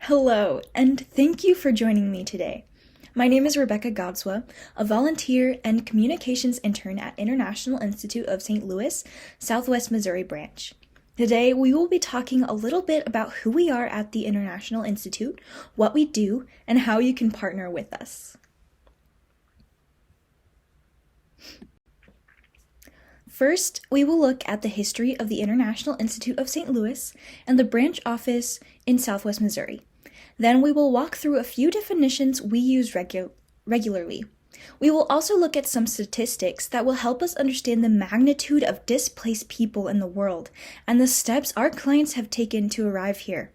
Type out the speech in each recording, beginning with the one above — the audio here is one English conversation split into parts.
Hello, and thank you for joining me today. My name is Rebecca Godswa, a volunteer and communications intern at International Institute of St. Louis, Southwest Missouri branch. Today, we will be talking a little bit about who we are at the International Institute, what we do, and how you can partner with us. First, we will look at the history of the International Institute of St. Louis and the branch office in Southwest Missouri. Then we will walk through a few definitions we use regularly. We will also look at some statistics that will help us understand the magnitude of displaced people in the world and the steps our clients have taken to arrive here.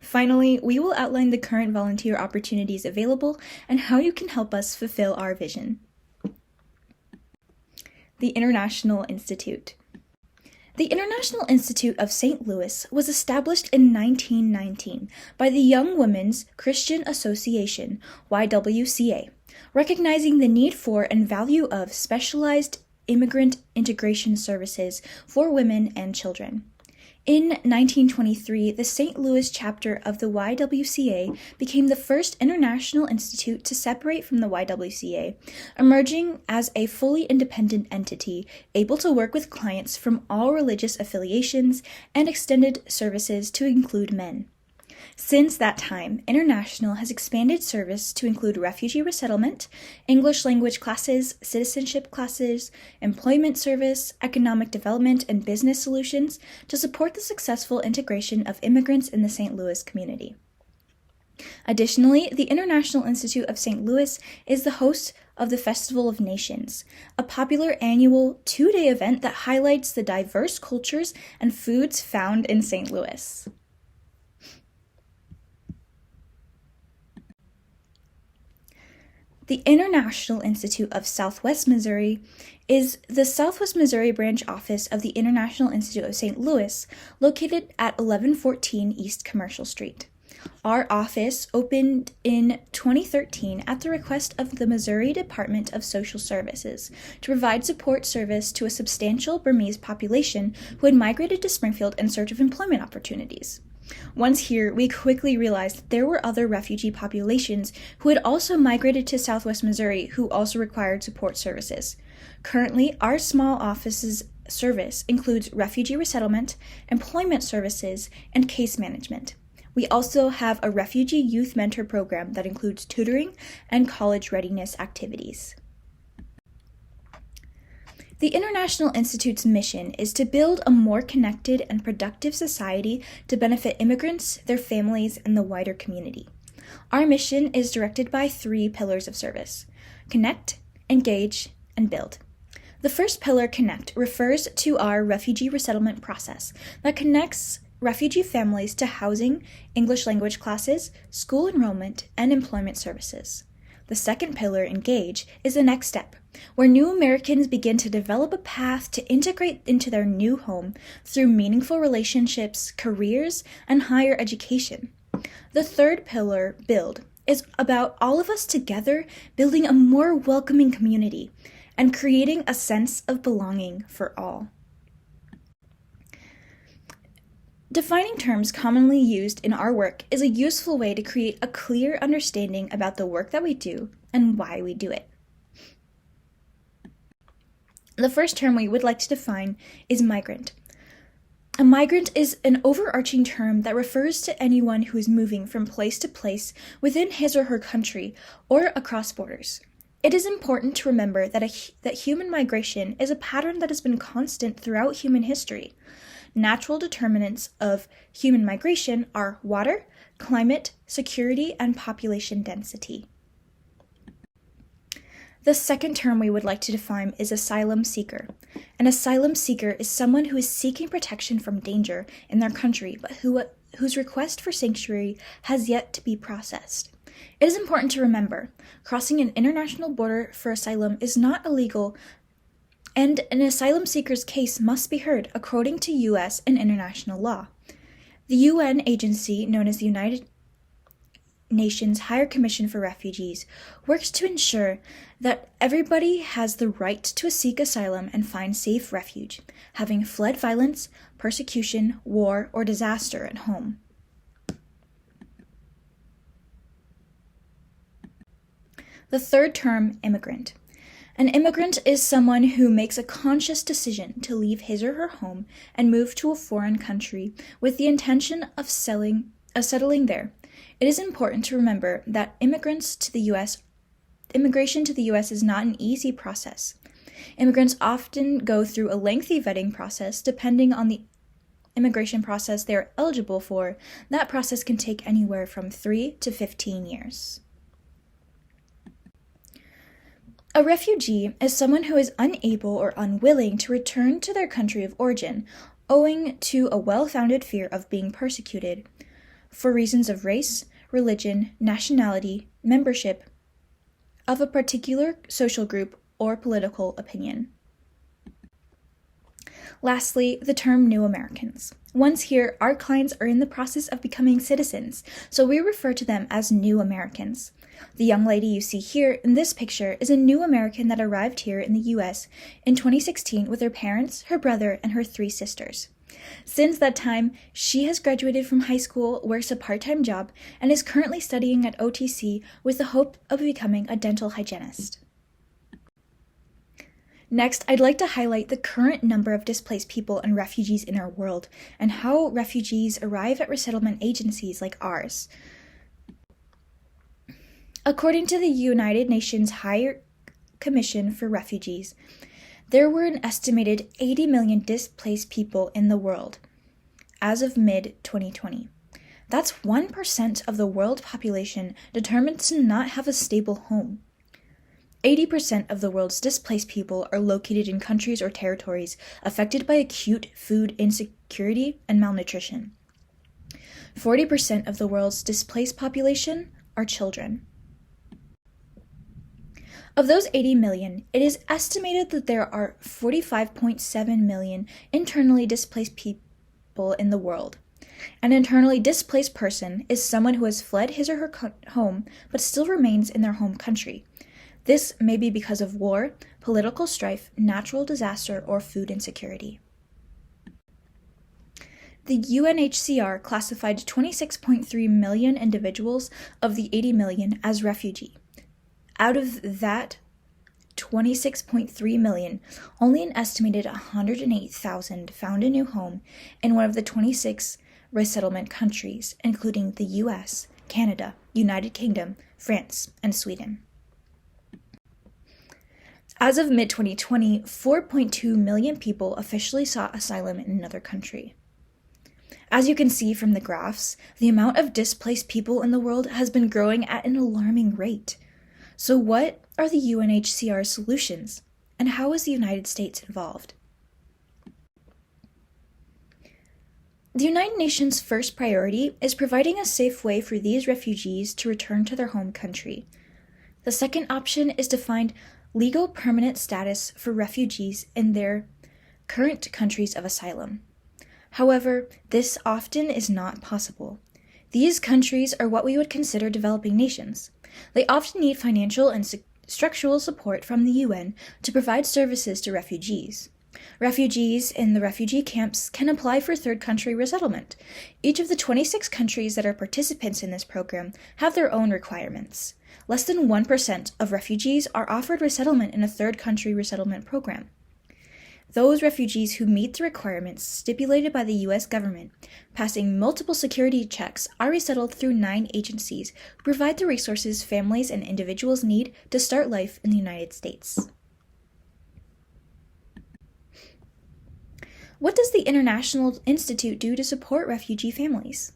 Finally, we will outline the current volunteer opportunities available and how you can help us fulfill our vision. The International Institute. The International Institute of St. Louis was established in 1919 by the Young Women's Christian Association, YWCA, recognizing the need for and value of specialized immigrant integration services for women and children. In 1923, the St. Louis chapter of the YWCA became the first international institute to separate from the YWCA, emerging as a fully independent entity, able to work with clients from all religious affiliations and extended services to include men. Since that time, International has expanded service to include refugee resettlement, English language classes, citizenship classes, employment service, economic development, and business solutions to support the successful integration of immigrants in the St. Louis community. Additionally, the International Institute of St. Louis is the host of the Festival of Nations, a popular annual two-day event that highlights the diverse cultures and foods found in St. Louis. The International Institute of Southwest Missouri is the Southwest Missouri branch office of the International Institute of St. Louis, located at 1114 East Commercial Street. Our office opened in 2013 at the request of the Missouri Department of Social Services to provide support service to a substantial Burmese population who had migrated to Springfield in search of employment opportunities. Once here, we quickly realized that there were other refugee populations who had also migrated to Southwest Missouri who also required support services. Currently, our small office's service includes refugee resettlement, employment services, and case management. We also have a refugee youth mentor program that includes tutoring and college readiness activities. The International Institute's mission is to build a more connected and productive society to benefit immigrants, their families, and the wider community. Our mission is directed by three pillars of service: connect, engage, and build. The first pillar, connect, refers to our refugee resettlement process that connects refugee families to housing, English language classes, school enrollment, and employment services. The second pillar, engage, is the next step, where new Americans begin to develop a path to integrate into their new home through meaningful relationships, careers, and higher education. The third pillar, build, is about all of us together building a more welcoming community and creating a sense of belonging for all. Defining terms commonly used in our work is a useful way to create a clear understanding about the work that we do and why we do it. The first term we would like to define is migrant. A migrant is an overarching term that refers to anyone who is moving from place to place within his or her country or across borders. It is important to remember that human migration is a pattern that has been constant throughout human history. Natural determinants of human migration are water, climate, security, and population density. The second term we would like to define is asylum seeker. An asylum seeker is someone who is seeking protection from danger in their country, but whose request for sanctuary has yet to be processed. It is important to remember, crossing an international border for asylum is not illegal, and an asylum seeker's case must be heard according to U.S. and international law. The UN agency, known as the United Nations Higher Commission for Refugees, works to ensure that everybody has the right to seek asylum and find safe refuge, having fled violence, persecution, war, or disaster at home. The third term, immigrant. An immigrant is someone who makes a conscious decision to leave his or her home and move to a foreign country with the intention of settling there. It is important to remember that immigration to the U.S. is not an easy process. Immigrants often go through a lengthy vetting process. Depending on the immigration process they are eligible for, that process can take anywhere from 3 to 15 years. A refugee is someone who is unable or unwilling to return to their country of origin, owing to a well-founded fear of being persecuted for reasons of race, religion, nationality, membership of a particular social group, or political opinion. Lastly, the term New Americans. Once here, our clients are in the process of becoming citizens, so we refer to them as New Americans. The young lady you see here in this picture is a New American that arrived here in the U.S. in 2016 with her parents, her brother, and her 3 sisters. Since that time, she has graduated from high school, works a part-time job, and is currently studying at OTC with the hope of becoming a dental hygienist. Next, I'd like to highlight the current number of displaced people and refugees in our world, and how refugees arrive at resettlement agencies like ours. According to the United Nations High Commission for Refugees, there were an estimated 80 million displaced people in the world as of mid-2020. That's 1% of the world population determined to not have a stable home. 80% of the world's displaced people are located in countries or territories affected by acute food insecurity and malnutrition. 40% of the world's displaced population are children. Of those 80 million, it is estimated that there are 45.7 million internally displaced people in the world. An internally displaced person is someone who has fled his or her home but still remains in their home country. This may be because of war, political strife, natural disaster, or food insecurity. The UNHCR classified 26.3 million individuals of the 80 million as refugee. Out of that 26.3 million, only an estimated 108,000 found a new home in one of the 26 resettlement countries, including the US, Canada, United Kingdom, France, and Sweden. As of mid-2020, 4.2 million people officially sought asylum in another country. As you can see from the graphs, the amount of displaced people in the world has been growing at an alarming rate. So what are the UNHCR solutions, and how is the United States involved? The United Nations' first priority is providing a safe way for these refugees to return to their home country. The second option is to find legal permanent status for refugees in their current countries of asylum. However, this often is not possible. These countries are what we would consider developing nations. They often need financial and structural support from the UN to provide services to refugees. Refugees in the refugee camps can apply for third country resettlement. Each of the 26 countries that are participants in this program have their own requirements. Less than 1% of refugees are offered resettlement in a third country resettlement program. Those refugees who meet the requirements stipulated by the U.S. government, passing multiple security checks, are resettled through 9 agencies who provide the resources families and individuals need to start life in the United States. What does the International Institute do to support refugee families?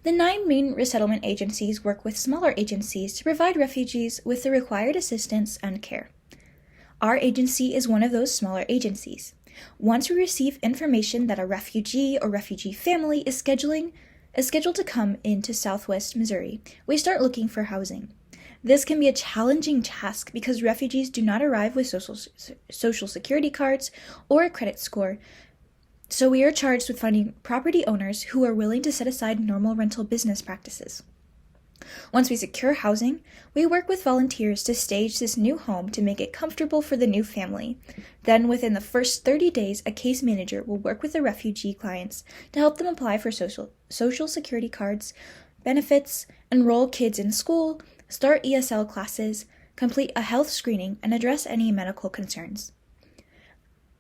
The 9 main resettlement agencies work with smaller agencies to provide refugees with the required assistance and care. Our agency is one of those smaller agencies. Once we receive information that a refugee or refugee family is scheduled to come into Southwest Missouri, we start looking for housing. This can be a challenging task because refugees do not arrive with social security cards or a credit score, so we are charged with finding property owners who are willing to set aside normal rental business practices. Once we secure housing, we work with volunteers to stage this new home to make it comfortable for the new family. Then, within the first 30 days, a case manager will work with the refugee clients to help them apply for social security cards, benefits, enroll kids in school, start ESL classes, complete a health screening, and address any medical concerns.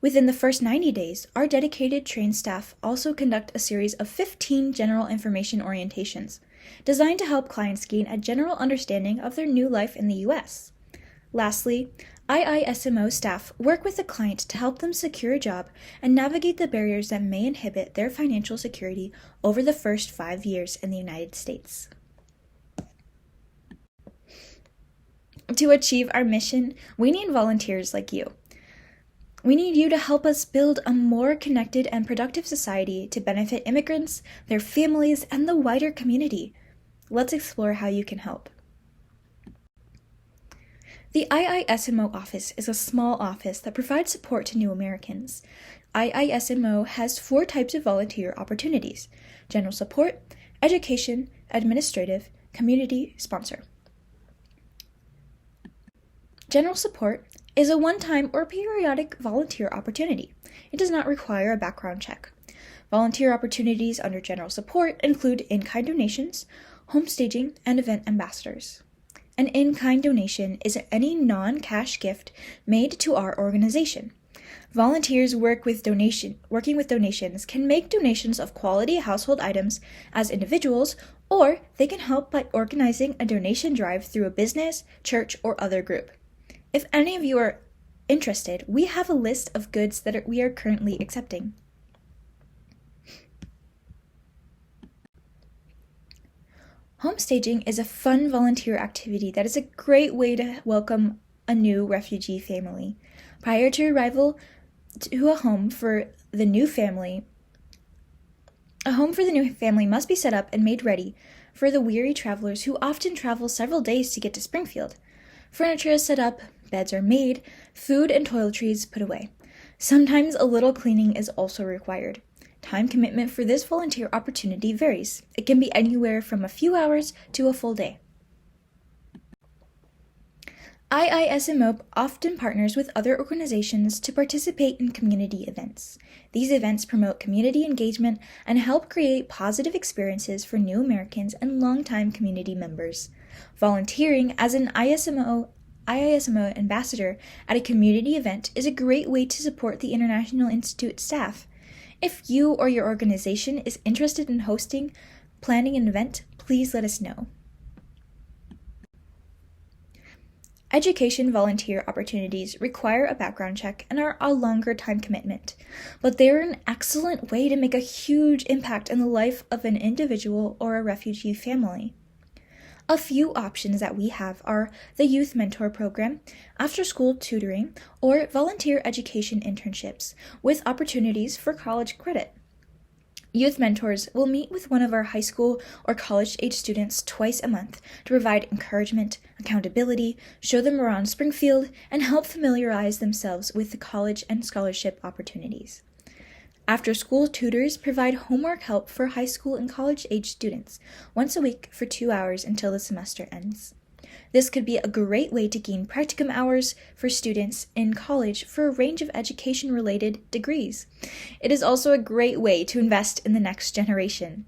Within the first 90 days, our dedicated trained staff also conduct a series of 15 general information orientations, designed to help clients gain a general understanding of their new life in the U.S. Lastly, IISMO staff work with the client to help them secure a job and navigate the barriers that may inhibit their financial security over the first 5 years in the United States. To achieve our mission, we need volunteers like you. We need you to help us build a more connected and productive society to benefit immigrants, their families, and the wider community. Let's explore how you can help. The IISMO office is a small office that provides support to new Americans. IISMO has 4 types of volunteer opportunities: general support, education, administrative, community sponsor. General support is a one-time or periodic volunteer opportunity. It does not require a background check. Volunteer opportunities under general support include in-kind donations, home staging, and event ambassadors. An in-kind donation is any non-cash gift made to our organization. Volunteers working with donations can make donations of quality household items as individuals, or they can help by organizing a donation drive through a business, church, or other group. If any of you are interested, we have a list of goods that we are currently accepting. Home staging is a fun volunteer activity that is a great way to welcome a new refugee family. Prior to arrival to a home for the new family must be set up and made ready for the weary travelers who often travel several days to get to Springfield. Furniture is set up, beds are made, food and toiletries put away. Sometimes a little cleaning is also required. Time commitment for this volunteer opportunity varies. It can be anywhere from a few hours to a full day. IISMO often partners with other organizations to participate in community events. These events promote community engagement and help create positive experiences for new Americans and longtime community members. Volunteering as an IISMO ambassador at a community event is a great way to support the International Institute staff. If you or your organization is interested in planning an event, please let us know. Education volunteer opportunities require a background check and are a longer time commitment, but they are an excellent way to make a huge impact in the life of an individual or a refugee family. A few options that we have are the Youth Mentor Program, after-school tutoring, or volunteer education internships with opportunities for college credit. Youth mentors will meet with one of our high school or college-age students twice a month to provide encouragement, accountability, show them around Springfield, and help familiarize themselves with the college and scholarship opportunities. After-school tutors provide homework help for high school and college-age students once a week for 2 hours until the semester ends. This could be a great way to gain practicum hours for students in college for a range of education-related degrees. It is also a great way to invest in the next generation.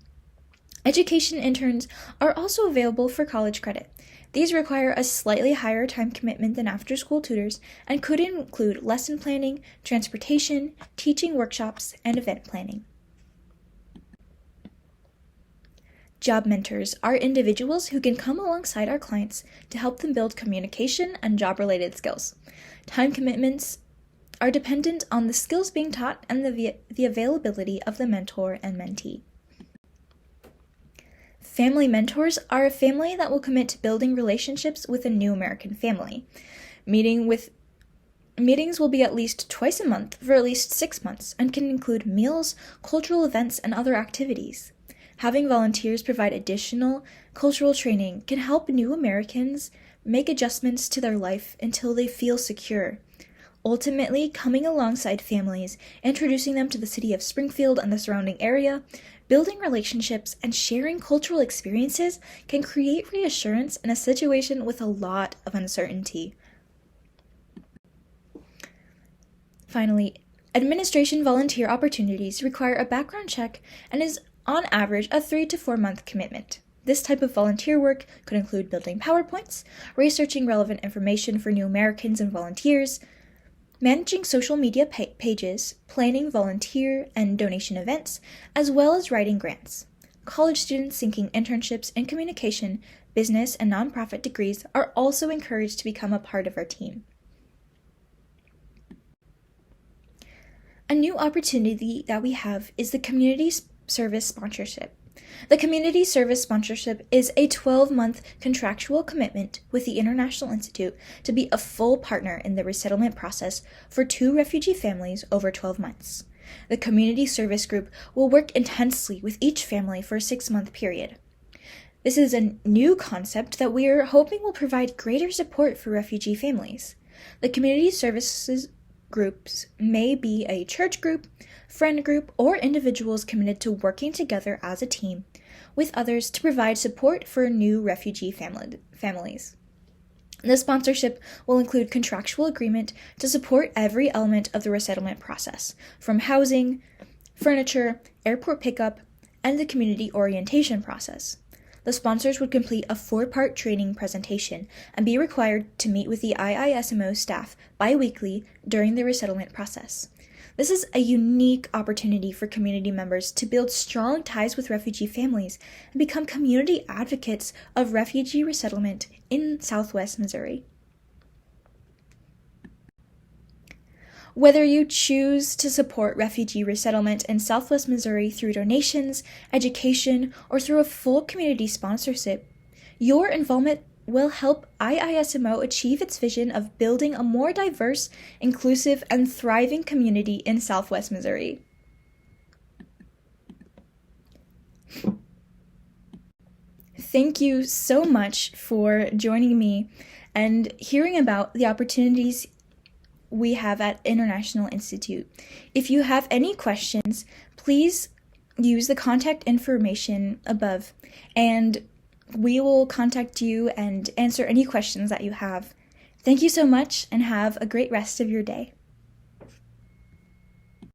Education interns are also available for college credit. These require a slightly higher time commitment than after-school tutors and could include lesson planning, transportation, teaching workshops, and event planning. Job mentors are individuals who can come alongside our clients to help them build communication and job-related skills. Time commitments are dependent on the skills being taught and the availability of the mentor and mentee. Family mentors are a family that will commit to building relationships with a new American family. Meetings will be at least twice a month for at least 6 months and can include meals, cultural events, and other activities. Having volunteers provide additional cultural training can help new Americans make adjustments to their life until they feel secure. Ultimately, coming alongside families, introducing them to the city of Springfield and the surrounding area, building relationships, and sharing cultural experiences can create reassurance in a situation with a lot of uncertainty. Finally, administration volunteer opportunities require a background check and is on average a 3 to 4 month commitment. This type of volunteer work could include building PowerPoints, researching relevant information for new Americans and volunteers, managing social media pages, planning volunteer and donation events, as well as writing grants. College students seeking internships in communication, business, and nonprofit degrees are also encouraged to become a part of our team. A new opportunity that we have is the Community Service Sponsorship. The Community Service Sponsorship is a 12-month contractual commitment with the International Institute to be a full partner in the resettlement process for 2 refugee families over 12 months. The Community Service Group will work intensely with each family for a 6-month period. This is a new concept that we are hoping will provide greater support for refugee families. The Community Services Groups may be a church group, friend group, or individuals committed to working together as a team with others to provide support for new refugee families. The sponsorship will include contractual agreement to support every element of the resettlement process, from housing, furniture, airport pickup, and the community orientation process. The sponsors would complete a 4-part training presentation and be required to meet with the IISMO staff bi-weekly during the resettlement process. This is a unique opportunity for community members to build strong ties with refugee families and become community advocates of refugee resettlement in Southwest Missouri. Whether you choose to support refugee resettlement in Southwest Missouri through donations, education, or through a full community sponsorship, your involvement will help IISMO achieve its vision of building a more diverse, inclusive, and thriving community in Southwest Missouri. Thank you so much for joining me and hearing about the opportunities we have at International Institute. If you have any questions, please use the contact information above, and we will contact you and answer any questions that you have. Thank you so much, and have a great rest of your day.